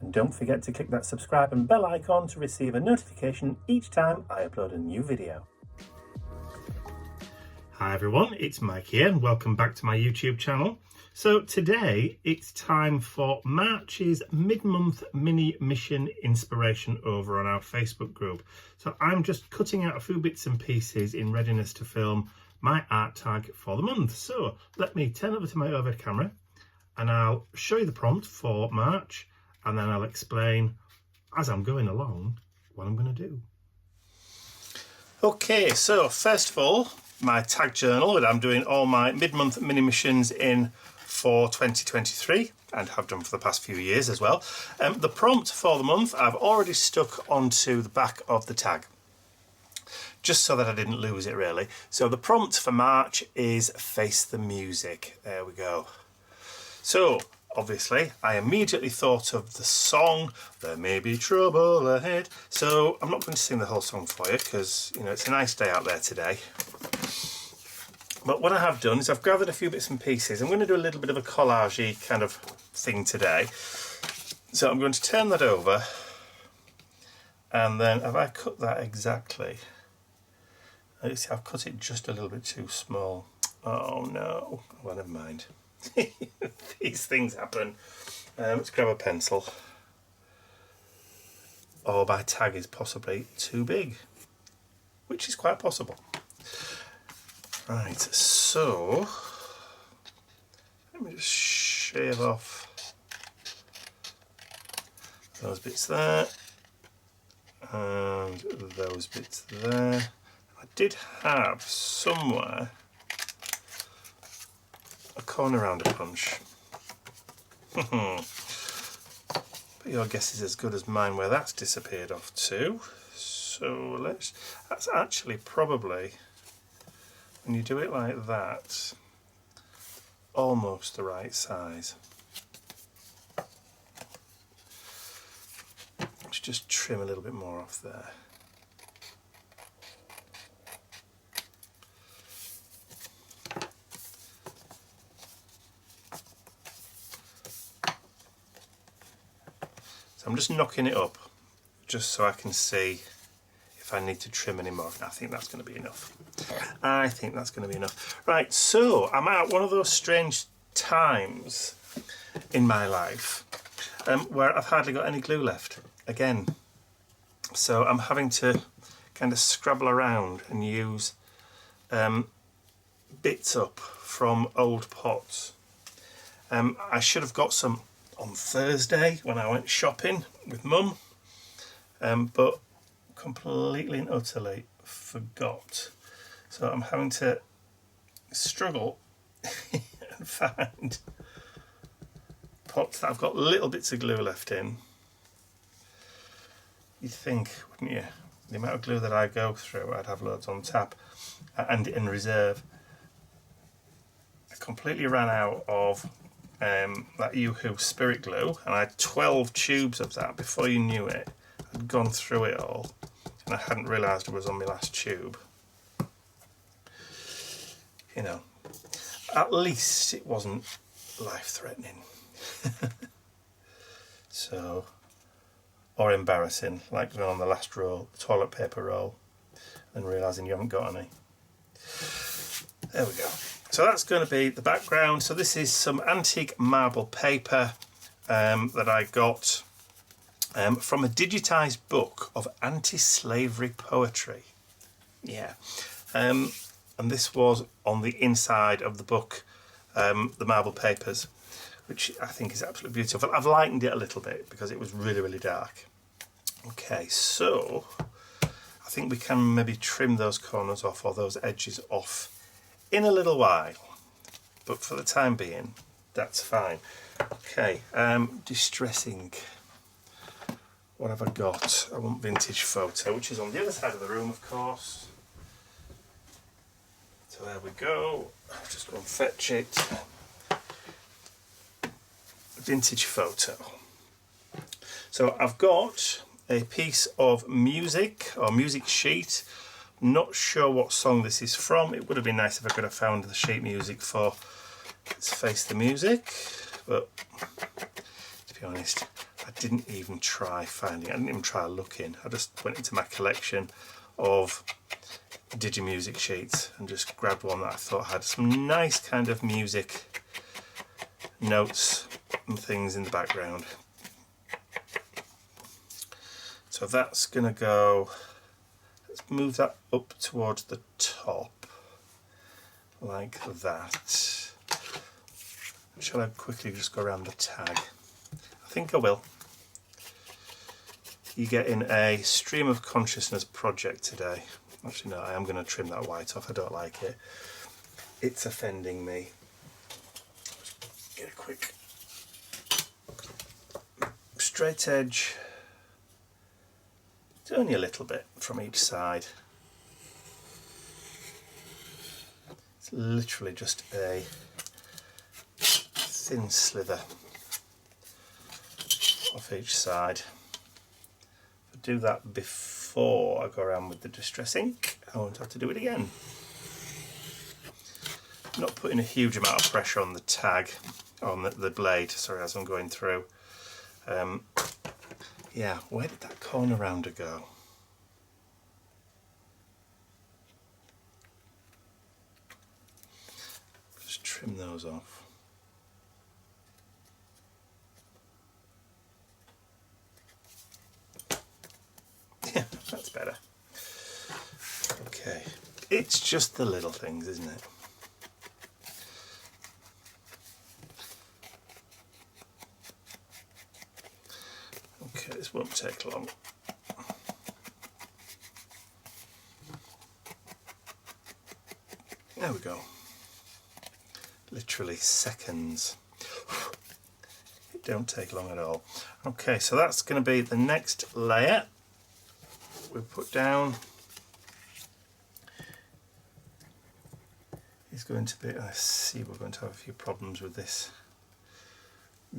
And don't forget to click that subscribe and bell icon to receive a notification each time I upload a new video. Hi everyone, it's Mike here and welcome back to my YouTube channel. So today it's time for March's mid-month mini mission inspiration over on our Facebook group. So I'm just cutting out a few bits and pieces in readiness to film my art tag for the month. So let me turn over to my overhead camera and I'll show you the prompt for March, and then I'll explain as I'm going along what I'm going to do. Okay, so first of all, my tag journal that I'm doing all my mid-month mini missions in for 2023 and have done for the past few years as well. The prompt for the month I've already stuck onto the back of the tag, just so that I didn't lose it really. So the prompt for March is face the music. There we go. So obviously I immediately thought of the song There May Be Trouble Ahead. So I'm not going to sing the whole song for you because, you know, it's a nice day out there today. But what I have done is I've gathered a few bits and pieces. I'm going to do a little bit of a collage-y kind of thing today. So I'm going to turn that over, and then have I cut that exactly? See, I've cut it just a little bit too small. Oh no, well never mind. These things happen. Let's grab a pencil. Or my tag is possibly too big, which is quite possible. Right, so let me just shave off those bits there and those bits there. I did have somewhere a corner rounder punch. But your guess is as good as mine where that's disappeared off to. So that's actually probably, when you do it like that, almost the right size. Let's just trim a little bit more off there. So I'm just knocking it up just so I can see if I need to trim any more. I think that's going to be enough. I think that's going to be enough. Right, so I'm at one of those strange times in my life where I've hardly got any glue left again. So I'm having to kind of scrabble around and use bits up from old pots. I should have got some on Thursday when I went shopping with Mum, but completely and utterly forgot. So I'm having to struggle and find pots that I've got little bits of glue left in. You'd think, wouldn't you? The amount of glue that I go through, I'd have loads on tap and in reserve. I completely ran out of that Yoo-Hoo Spirit Glue, and I had 12 tubes of that. Before you knew it, I'd gone through it all and I hadn't realised it was on my last tube. You know, at least it wasn't life-threatening. So, or embarrassing, like going on the last roll, toilet paper roll, and realising you haven't got any. There we go. So that's going to be the background. So this is some antique marble paper that I got from a digitised book of anti-slavery poetry. Yeah. And this was on the inside of the book, the marble papers, which I think is absolutely beautiful. I've lightened it a little bit because it was really, really dark. Okay, so I think we can maybe trim those corners off or those edges off in a little while, but for the time being, that's fine. Okay, distressing. What have I got? I want vintage photo, which is on the other side of the room, of course. So there we go. I'll just go and fetch it. Vintage photo. So I've got a piece of music or music sheet. Not sure what song this is from. It would have been nice if I could have found the sheet music for Let's Face the Music, but to be honest, I didn't even try finding, I didn't even try looking. I just went into my collection of Digimusic sheets and just grabbed one that I thought had some nice kind of music notes and things in the background. So that's going to go, let's move that up towards the top like that. Shall I quickly just go around the tag? I think I will. You're getting a stream of consciousness project today. Actually no, I am going to trim that white off, I don't like it. It's offending me. Just get a quick straight edge. It's only a little bit from each side. It's literally just a thin slither off each side. If I do that before I go around with the Distress ink, I won't have to do it again. I'm not putting a huge amount of pressure on the tag, on the blade, sorry, as I'm going through. Yeah, where did that corner rounder go? Just trim those off. Yeah, that's better. Okay, it's just the little things, isn't it? Okay, this won't take long. There we go. Literally seconds. It don't take long at all. Okay, so that's going to be the next layer we put down. Is going to be, I see we're going to have a few problems with this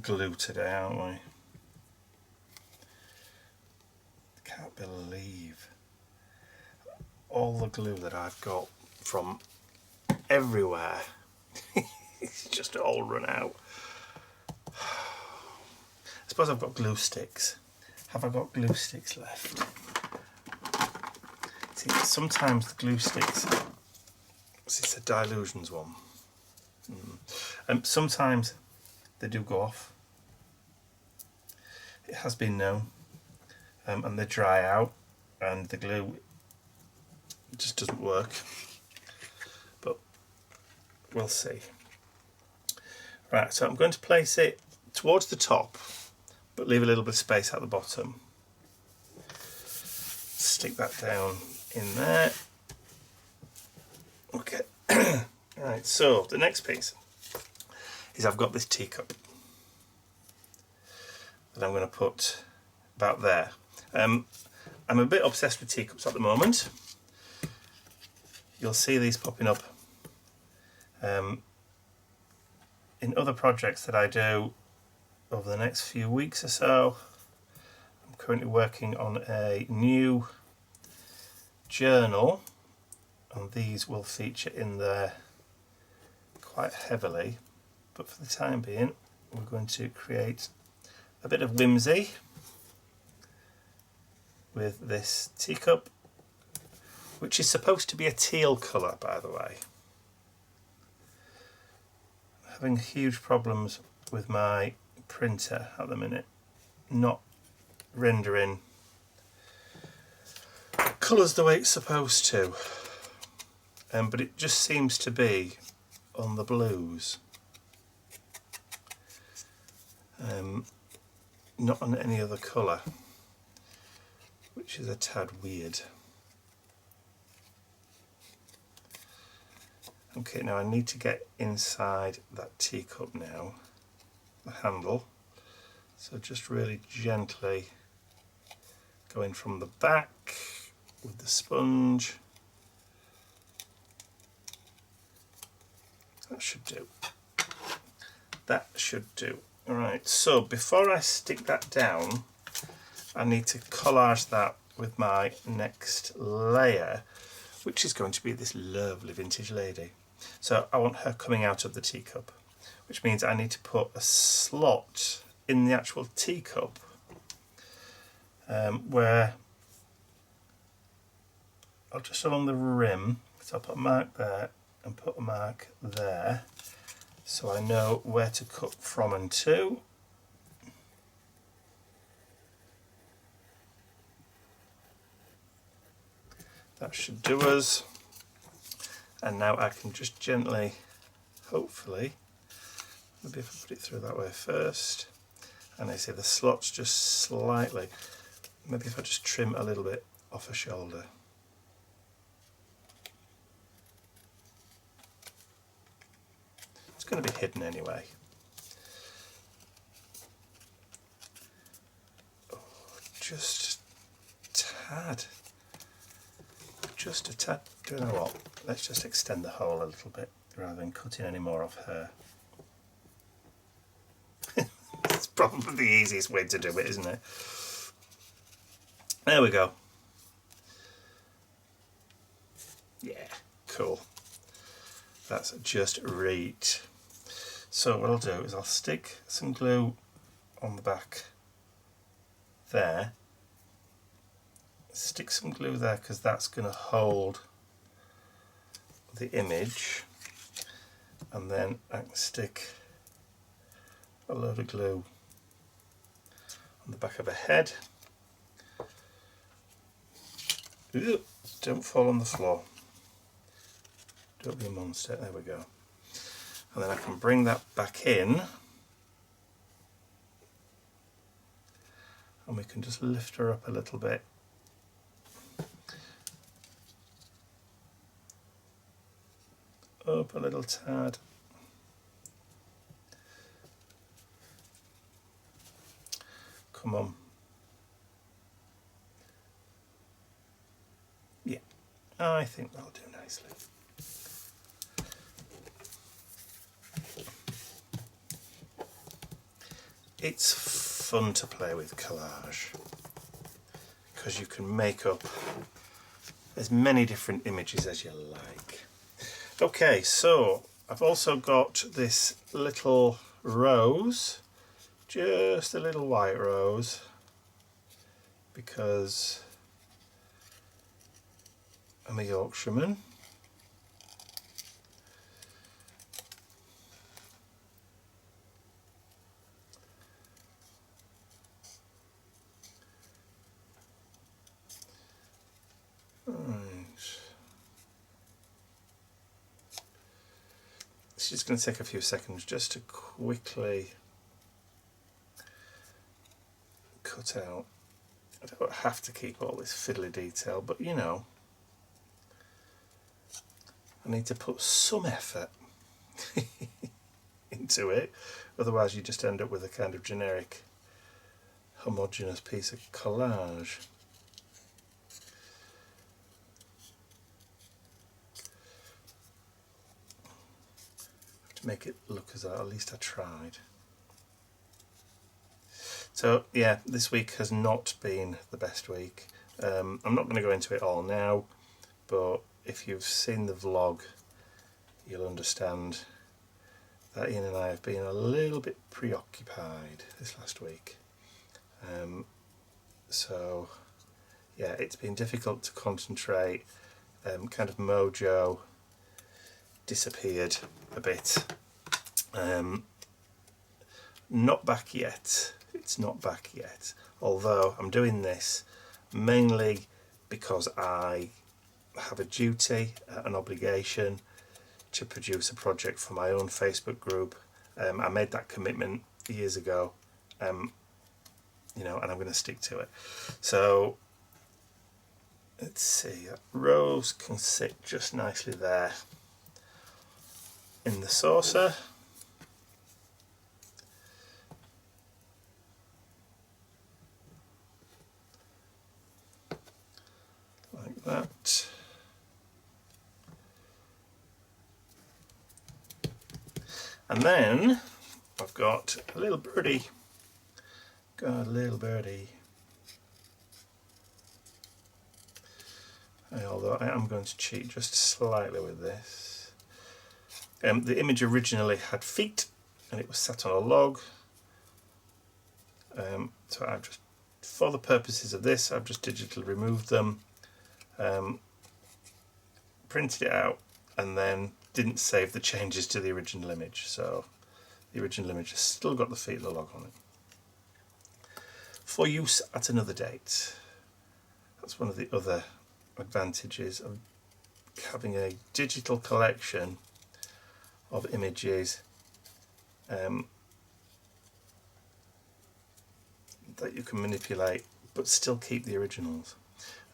glue today, aren't we? Can't believe all the glue that I've got from everywhere. It's just all run out. I suppose I've got glue sticks. Have I got glue sticks left? See, sometimes the glue sticks, it's a Dilutions one. Sometimes they do go off. It has been known. And they dry out and the glue just doesn't work. But we'll see. Right, so I'm going to place it towards the top, but leave a little bit of space at the bottom. Stick that down in there. Okay. Right, so the next piece is I've got this teacup that I'm going to put about there. I'm a bit obsessed with teacups at the moment. You'll see these popping up in other projects that I do over the next few weeks or so. I'm currently working on a new journal, and these will feature in there quite heavily, but for the time being we're going to create a bit of whimsy with this teacup, which is supposed to be a teal colour, by the way. I'm having huge problems with my printer at the minute, not rendering colours the way it's supposed to, but it just seems to be on the blues, not on any other colour, which is a tad weird. Okay, now I need to get inside that teacup now, the handle, so just really gently going from the back with the sponge. That should do. That should do. Alright, so before I stick that down, I need to collage that with my next layer, which is going to be this lovely vintage lady. So I want her coming out of the teacup, which means I need to put a slot in the actual teacup where I'll just along the rim, so I'll put a mark there and put a mark there, so I know where to cut from and to. That should do us. And now I can just gently, hopefully, maybe if I put it through that way first, and I see the slots just slightly, maybe if I just trim a little bit off a shoulder. It's going to be hidden anyway. Oh, just a tad. Just a tad. Do you know what? Let's just extend the hole a little bit rather than cutting any more off her. It's probably the easiest way to do it, isn't it? There we go. Yeah, cool. That's just right. So what I'll do is I'll stick some glue on the back there. Stick some glue there because that's going to hold the image, and then I can stick a load of glue on the back of her head. Ooh, don't fall on the floor. Don't be a monster. There we go. And then I can bring that back in, and we can just lift her up a little bit. Up a little tad. Come on. Yeah, I think that'll do nicely. It's fun to play with collage because you can make up as many different images as you like. Okay, so I've also got this little rose, just a little white rose, because I'm a Yorkshireman. It's just going to take a few seconds just to quickly cut out. I don't have to keep all this fiddly detail, but you know, I need to put some effort into it, otherwise you just end up with a kind of generic homogeneous piece of collage. To make it look as though at least I tried. So yeah, this week has not been the best week. I'm not going to go into it all now, but if you've seen the vlog, you'll understand that Ian and I have been a little bit preoccupied this last week. So yeah, it's been difficult to concentrate. Kind of mojo disappeared a bit. Not back yet. It's not back yet. Although I'm doing this mainly because I have a duty, an obligation to produce a project for my own Facebook group. I made that commitment years ago, you know, and I'm going to stick to it. So let's see, that rose can sit just nicely there in the saucer. Like that. And then I've got a little birdie. Got a little birdie. Although I am going to cheat just slightly with this. The image originally had feet and it was sat on a log. So I've just for the purposes of this, I've just digitally removed them, printed it out, and then didn't save the changes to the original image. So the original image has still got the Fiedler log on it. For use at another date. That's one of the other advantages of having a digital collection of images that you can manipulate but still keep the originals.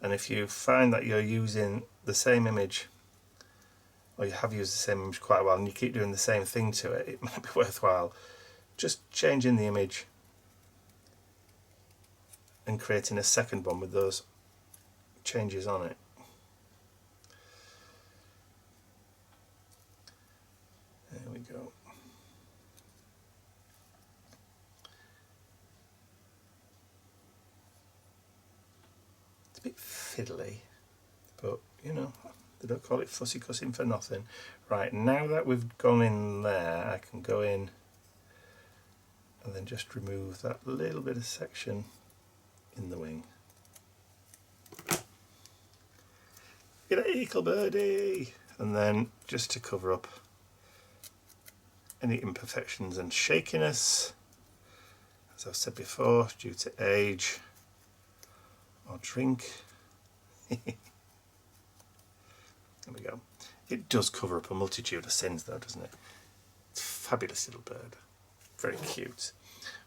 And if you find that you're using the same image, or you have used the same image quite a while, and you keep doing the same thing to it, it might be worthwhile just changing the image and creating a second one with those changes on it. There we go. It's a bit fiddly, but you know, they don't call it fussy cussing for nothing. Right, now that we've gone in there, I can go in and then just remove that little bit of section in the wing. Get an eagle birdie! And then just to cover up any imperfections and shakiness, as I've said before, due to age or drink. There we go. It does cover up a multitude of sins though, doesn't it? It's a fabulous little bird. Very cute.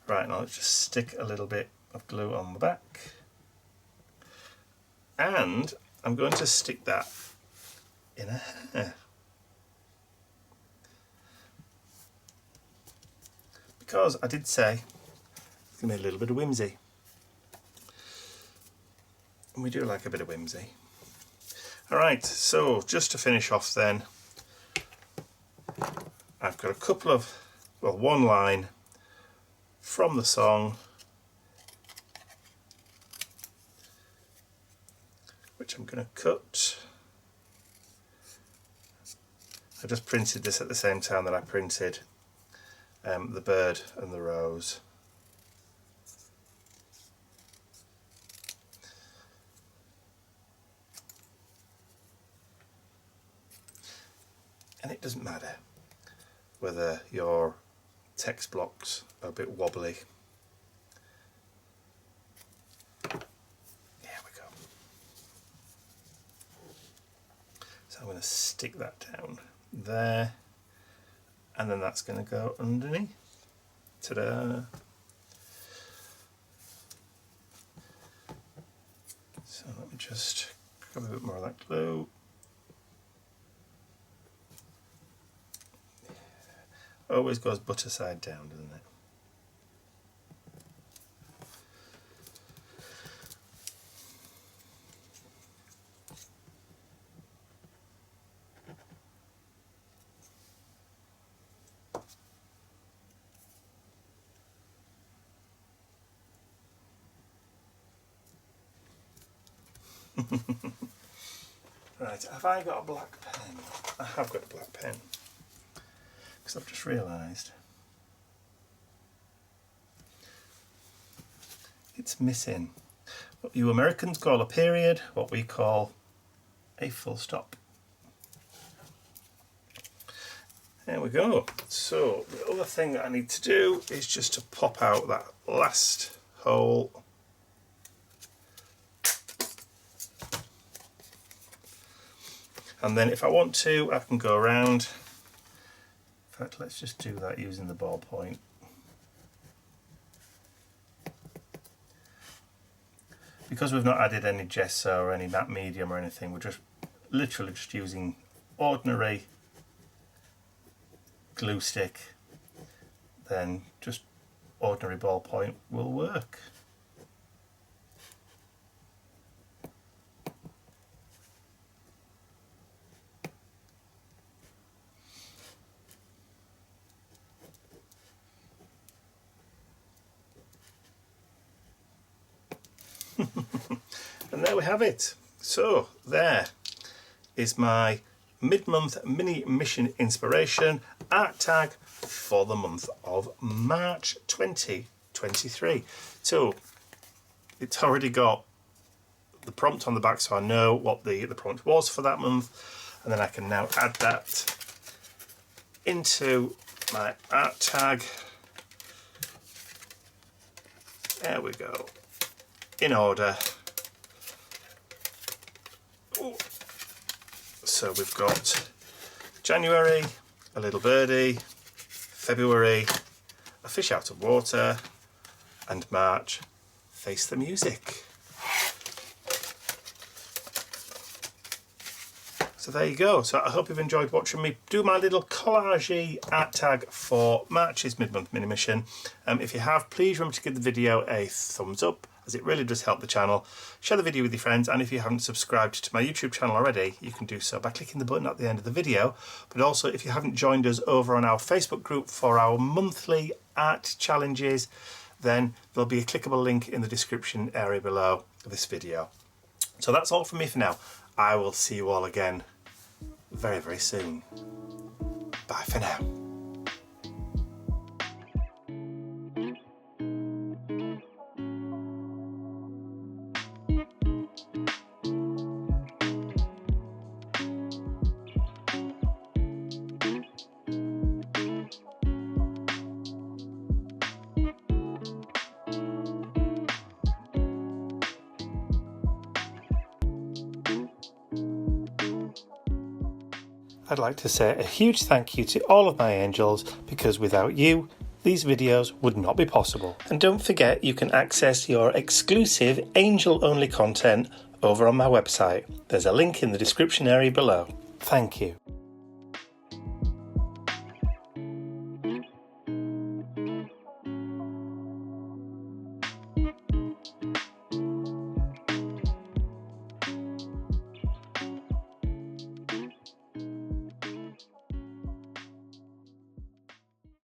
Right, now let's just stick a little bit of glue on the back. And I'm going to stick that in a hair. Because I did say it's going to be a little bit of whimsy. And we do like a bit of whimsy. Alright, so just to finish off then, I've got a couple of, well, one line from the song, which I'm going to cut. I just printed this at the same time that I printed the bird and the rose. And it doesn't matter whether your text blocks are a bit wobbly. There we go. So I'm going to stick that down there, and then that's going to go underneath. Ta-da! So let me just grab a bit more of that glue. Always goes butter side down, doesn't it? Right, have I got a black pen? I have got a black pen. Because I've just realised it's missing what you Americans call a period, what we call a full stop. There we go. So the other thing that I need to do is just to pop out that last hole. And then if I want to, I can go around. In fact, let's just do that using the ballpoint. Because we've not added any gesso or any matte medium or anything, we're just literally just using ordinary glue stick, then just ordinary ballpoint will work. And there we have it. So there is my mid-month mini mission inspiration art tag for the month of March 2023. So it's already got the prompt on the back, so I know what the prompt was for that month, and then I can now add that into my art tag. There we go, in order. Ooh. So we've got January, a little birdie, February, a fish out of water, and March, face the music. So there you go. So I hope you've enjoyed watching me do my little collage art tag for March's mid-month mini mission. If you have, please remember to give the video a thumbs up, as it really does help the channel. Share the video with your friends, and if you haven't subscribed to my YouTube channel already, you can do so by clicking the button at the end of the video. But also, if you haven't joined us over on our Facebook group for our monthly art challenges, then there'll be a clickable link in the description area below this video. So that's all from me for now. I will see you all again very, very soon. Bye for now. I'd like to say a huge thank you to all of my angels, because without you, these videos would not be possible. And don't forget, you can access your exclusive angel-only content over on my website. There's a link in the description area below. Thank you.